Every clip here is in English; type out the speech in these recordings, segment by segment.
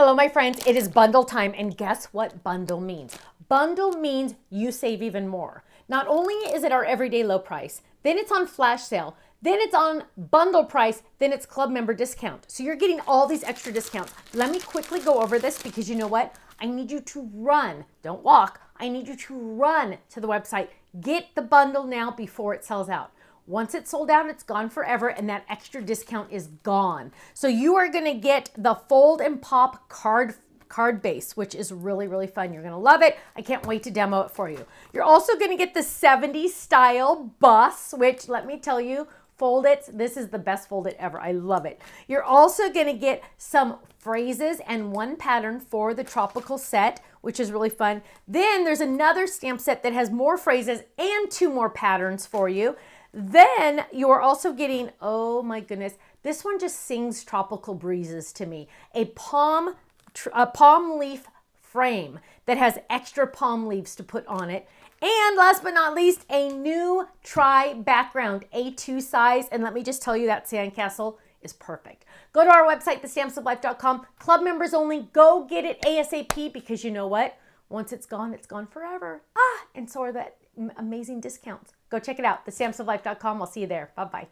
Hello, my friends. It is bundle time, and guess what bundle means? Bundle means you save even more. Not only is it our everyday low price, then it's on flash sale, then it's on bundle price, then it's club member discount. So you're getting all these extra discounts. Let me quickly go over this because you know what? I need you to run. Don't walk. I need you to run to the website. Get the bundle now before it sells out. Once it's sold out, it's gone forever, and that extra discount is gone. So you are going to get the fold and pop card base, which is really, really fun. You're going to love it. I can't wait to demo it for you. You're also going to get the 70s style bus, which let me tell you, fold it. This is the best fold it ever. I love it. You're also going to get some phrases and one pattern for the tropical set, which is really fun. Then there's another stamp set that has more phrases and 2 more patterns for you. Then you are also getting, oh my goodness, this one just sings tropical breezes to me. A palm leaf frame that has extra palm leaves to put on it. And last but not least, a new tri background, A2 size. And let me just tell you that sandcastle is perfect. Go to our website, thestampsoflife.com. Club members only. Go get it ASAP because you know what? Once it's gone forever. And so are that amazing discounts. Go check it out, thestampsoflife.com. I'll see you there. Bye-bye.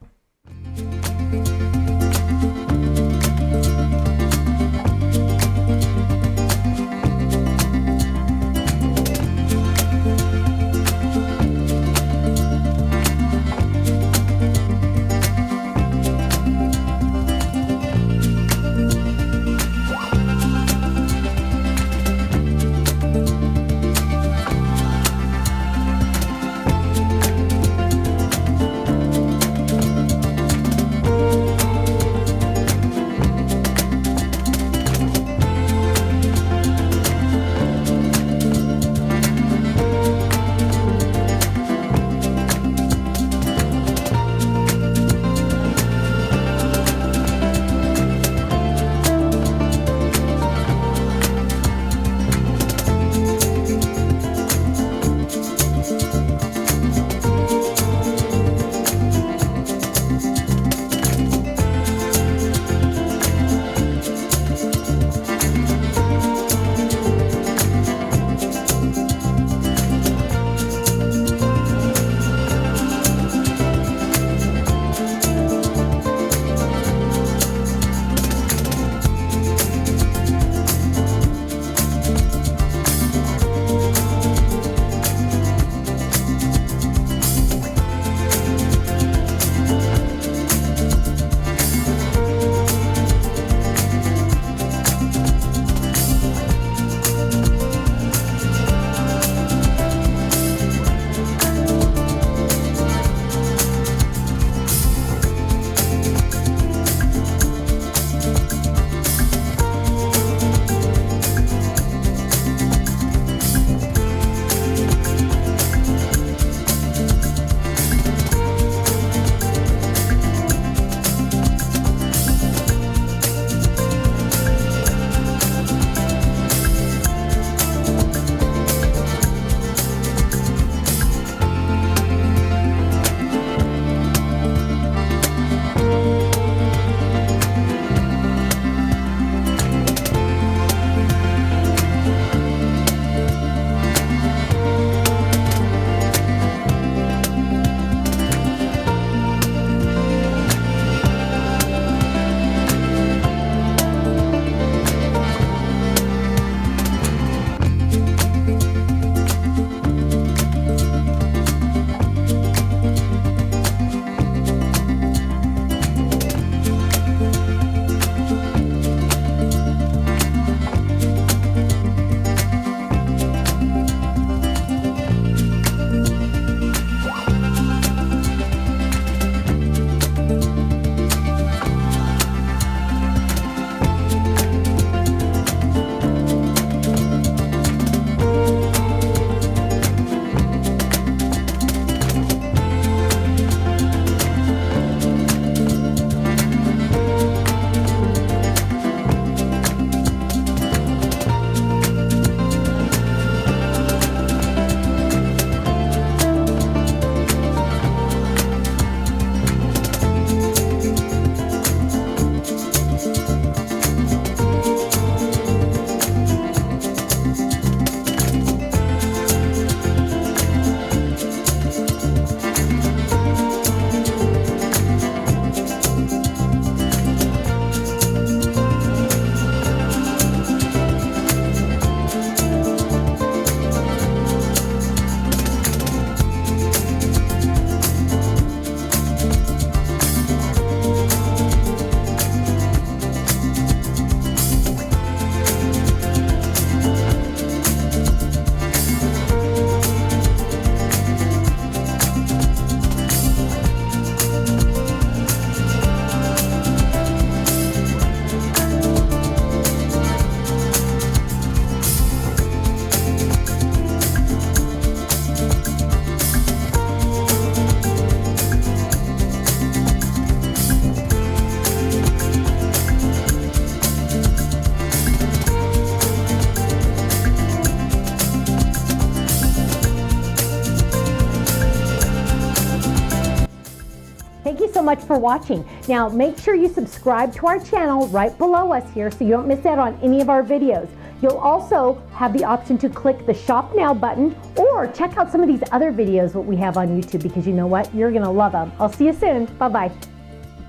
much for watching. Now, make sure you subscribe to our channel right below us here so you don't miss out on any of our videos. You'll also have the option to click the Shop Now button or check out some of these other videos that we have on YouTube, because you know what? You're going to love them. I'll see you soon. Bye-bye.